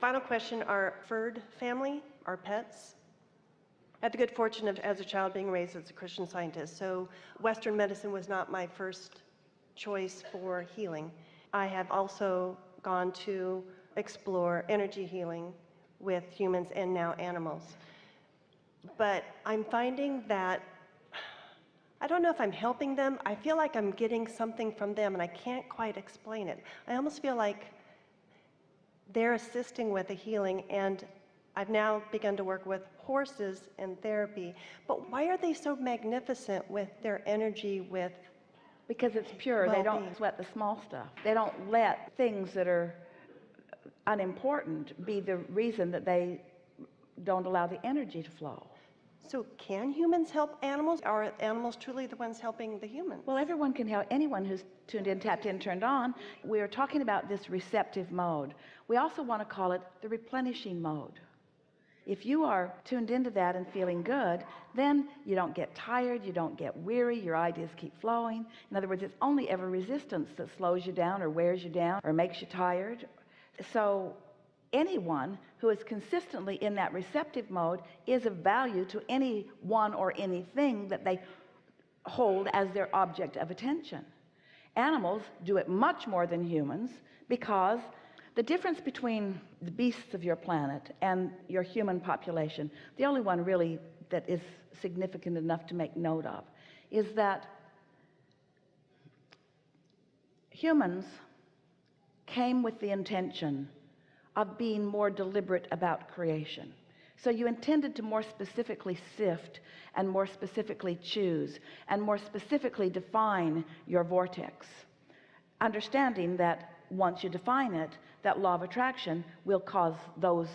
Final question, our furred family, our pets. I had the good fortune of, as a child, being raised as a Christian Scientist, so Western medicine was not my first choice for healing. I have also gone to explore energy healing with humans and now animals. But I'm finding that, I don't know if I'm helping them. I feel like I'm getting something from them and I can't quite explain it. I almost feel like they're assisting with the healing, and I've now begun to work with horses in therapy. But why are they so magnificent with their energy, with Because it's pure. They don't sweat the small stuff. They don't let things that are unimportant be the reason that they don't allow the energy to flow. So can humans help animals? Are animals truly the ones helping the humans? Well, everyone can help. Anyone who's tuned in, tapped in, turned on. We're talking about this receptive mode. We also want to call it the replenishing mode. If you are tuned into that and feeling good, then you don't get tired, you don't get weary, your ideas keep flowing. In other words, it's only ever resistance that slows you down or wears you down or makes you tired. So anyone who is consistently in that receptive mode is of value to anyone or anything that they hold as their object of attention. Animals do it much more than humans, because the difference between the beasts of your planet and your human population, the only one really that is significant enough to make note of, is that humans came with the intention of being more deliberate about creation. So you intended to more specifically sift and more specifically choose and more specifically define your vortex, understanding that once you define it, that law of attraction will cause those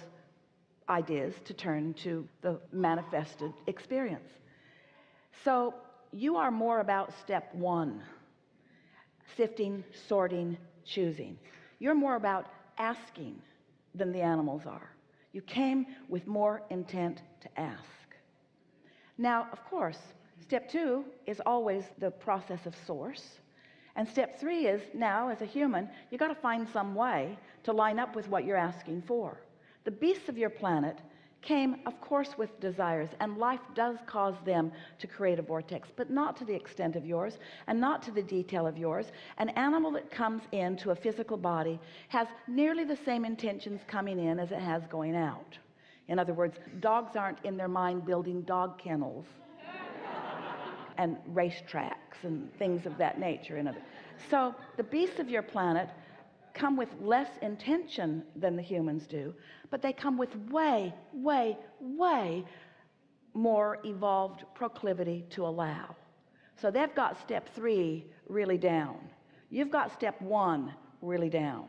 ideas to turn to the manifested experience. So you are more about step one, sifting, sorting, choosing. You're more about asking than the animals are. You came with more intent to ask. Now, of course, step two is always the process of source. And step three is, now as a human, you got to find some way to line up with what you're asking for. The beasts of your planet came, of course, with desires, and life does cause them to create a vortex, but not to the extent of yours and not to the detail of yours. An animal that comes into a physical body has nearly the same intentions coming in as it has going out. In other words, dogs aren't in their mind building dog kennels and racetracks and things of that nature. So the beasts of your planet come with less intention than the humans do, but they come with way, way, way more evolved proclivity to allow. So they've got step three really down. You've got step one really down.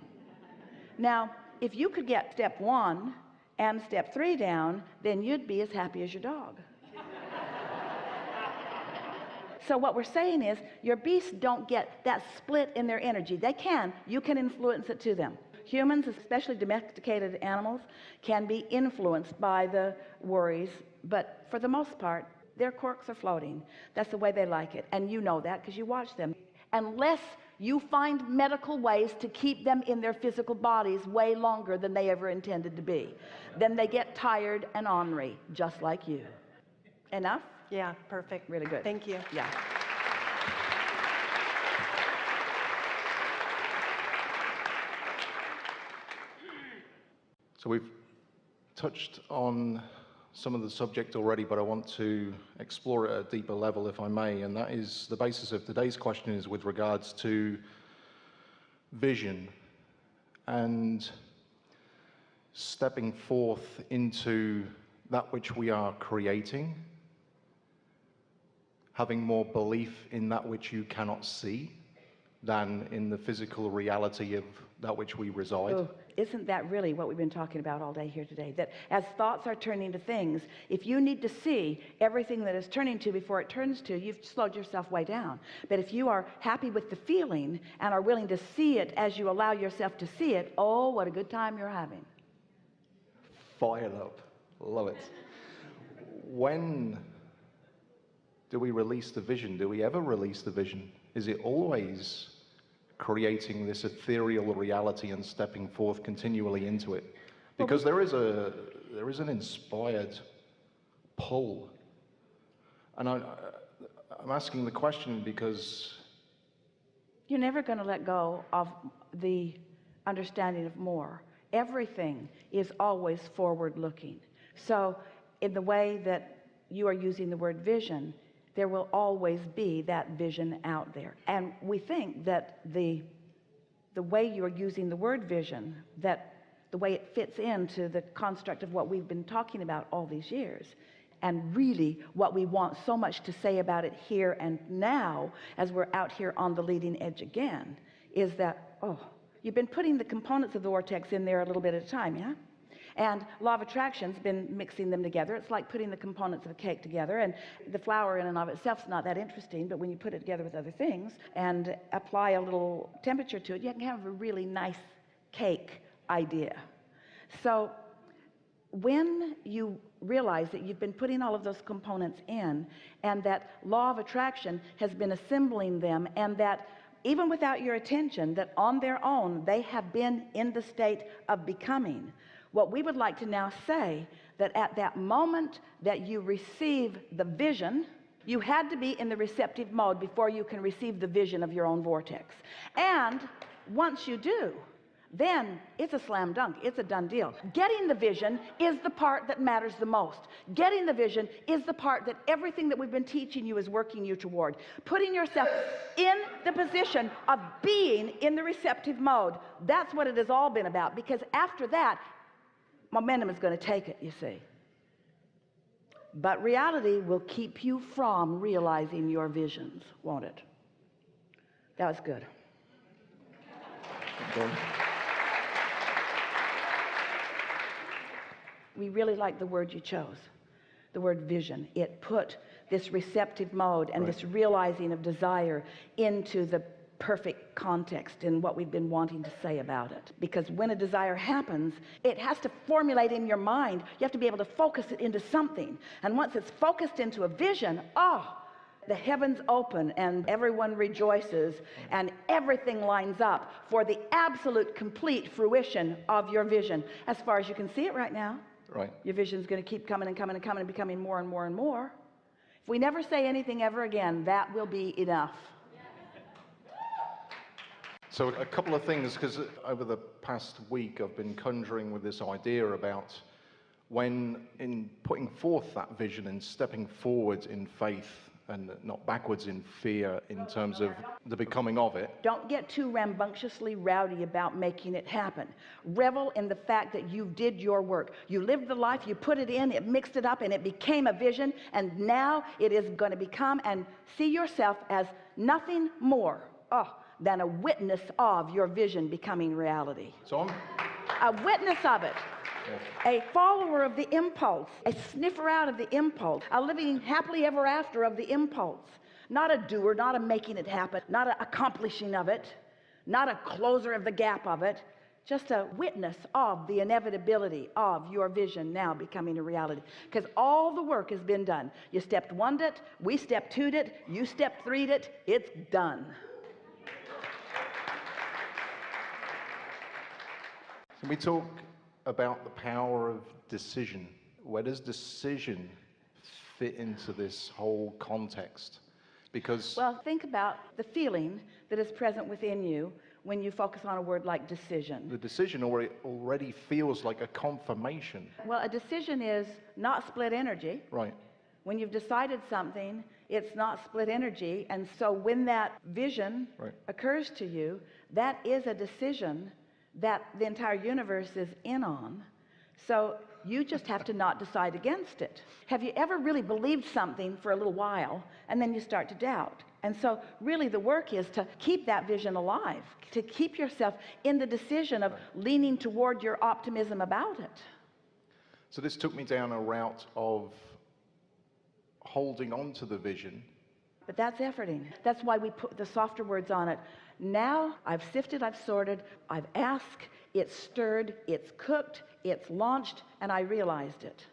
Now, if you could get step one and step three down, then you'd be as happy as your dog. So what we're saying is, your beasts don't get that split in their energy. They can. You can influence it to them. Humans, especially domesticated animals, can be influenced by the worries, but for the most part, their corks are floating. That's the way they like it, and you know that because you watch them. Unless you find medical ways to keep them in their physical bodies way longer than they ever intended to be, then they get tired and ornery, just like you. Enough? Yeah, perfect. Really good. Thank you. Yeah. So we've touched on some of the subject already, but I want to explore it at a deeper level, if I may, and that is the basis of today's question is with regards to vision and stepping forth into that which we are creating, having more belief in that which you cannot see than in the physical reality of that which we reside. Oh, isn't that really what we've been talking about all day here today? That as thoughts are turning to things, if you need to see everything that is turning to before it turns to, you've slowed yourself way down. But if you are happy with the feeling and are willing to see it as you allow yourself to see it, oh, what a good time you're having. Fired up. Love it. When do we release the vision? Do we ever release the vision? Is it always creating this ethereal reality and stepping forth continually into it? Because there is an inspired pull. And I'm asking the question because you're never going to let go of the understanding of more. Everything is always forward looking. So in the way that you are using the word vision, there will always be that vision out there. And we think that the way you're using the word vision, that the way it fits into the construct of what we've been talking about all these years, and really what we want so much to say about it here and now as we're out here on the leading edge again, is that, oh, you've been putting the components of the vortex in there a little bit at a time, yeah? And law of attraction's been mixing them together. It's like putting the components of a cake together, and the flour in and of itself is not that interesting, but when you put it together with other things and apply a little temperature to it, you can have a really nice cake idea. So when you realize that you've been putting all of those components in, and that law of attraction has been assembling them, and that even without your attention, that on their own they have been in the state of becoming, what we would like to now say, that at that moment that you receive the vision, you had to be in the receptive mode before you can receive the vision of your own vortex. And once you do, then it's a slam dunk. It's a done deal. Getting the vision is the part that matters the most. Getting the vision is the part that everything that we've been teaching you is working you toward. Putting yourself in the position of being in the receptive mode. That's what it has all been about, because after that, momentum is going to take it, you see. But reality will keep you from realizing your visions, won't it? That was good. Okay. We really like the word you chose, the word vision. It put this receptive mode and this realizing of desire into the perfect context in what we've been wanting to say about it. Because when a desire happens, it has to formulate in your mind. You have to be able to focus it into something. And once it's focused into a vision, the heavens open and everyone rejoices and everything lines up for the absolute complete fruition of your vision. As far as you can see it right now, your vision is going to keep coming and coming and coming and becoming more and more and more. If we never say anything ever again, that will be enough. So a couple of things, because over the past week I've been conjuring with this idea about when in putting forth that vision and stepping forward in faith and not backwards in fear in terms of the becoming of it. Don't get too rambunctiously rowdy about making it happen. Revel in the fact that you did your work. You lived the life, you put it in, it mixed it up, and it became a vision, and now it is going to become, and see yourself as nothing more than a witness of your vision becoming reality. So I'm a witness of it. A follower of the impulse, a sniffer out of the impulse, a living happily ever after of the impulse. Not a doer, not a making it happen, not an accomplishing of it, not a closer of the gap of it, just a witness of the inevitability of your vision now becoming a reality. Because all the work has been done. You stepped 1'd it, we stepped 2'd it, you stepped 3'd it, it's done. Can we talk about the power of decision? Where does decision fit into this whole context? Because well, think about the feeling that is present within you when you focus on a word like decision. the decision already feels like a confirmation. Well, a decision is not split energy. Right. When you've decided something, it's not split energy. And so when that vision occurs to you, that is a decision that the entire universe is in on. So you just have to not decide against it. Have you ever really believed something for a little while and then you start to doubt? And so really the work is to keep that vision alive, to keep yourself in the decision of leaning toward your optimism about it. So this took me down a route of holding on to the vision. But that's efforting. That's why we put the softer words on it. Now I've sifted, I've sorted, I've asked, it's stirred, it's cooked, it's launched, and I realized it.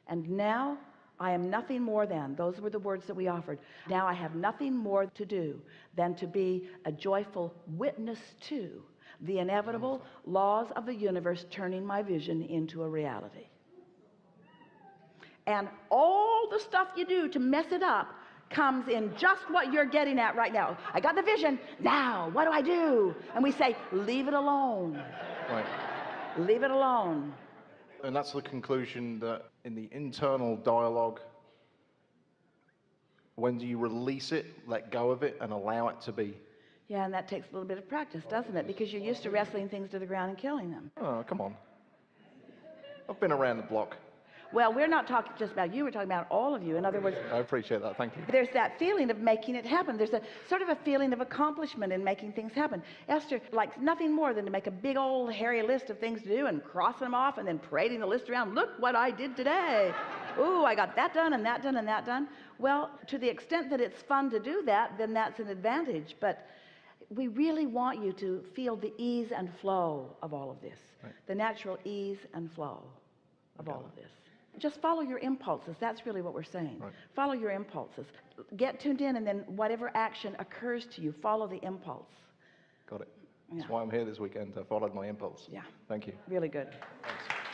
And now I am nothing more than, those were the words that we offered. Now I have nothing more to do than to be a joyful witness to the inevitable laws of the universe turning my vision into a reality. And all the stuff you do to mess it up comes in just what you're getting at right now. I got the vision, now what do I do? And we say, leave it alone. Right. Leave it alone. And that's the conclusion, that in the internal dialogue, when do you release it, let go of it, and allow it to be? Yeah, and that takes a little bit of practice, doesn't it? Because you're used to wrestling things to the ground and killing them. Oh, come on. I've been around the block. Well, we're not talking just about you, we're talking about all of you. In other words, I appreciate that, thank you. there's that feeling of making it happen. There's a sort of a feeling of accomplishment in making things happen. Esther likes nothing more than to make a big old hairy list of things to do and crossing them off and then parading the list around. Look what I did today. Ooh, I got that done and that done and that done. Well, to the extent that it's fun to do that, then that's an advantage. But we really want you to feel the ease and flow of all of this. Right. The natural ease and flow of all of this. Just follow your impulses. That's really what we're saying. Right. Follow your impulses. Get tuned in, and then whatever action occurs to you, follow the impulse. Got it. Yeah. That's why I'm here this weekend. I followed my impulse. Yeah. Thank you. Really good. Thanks.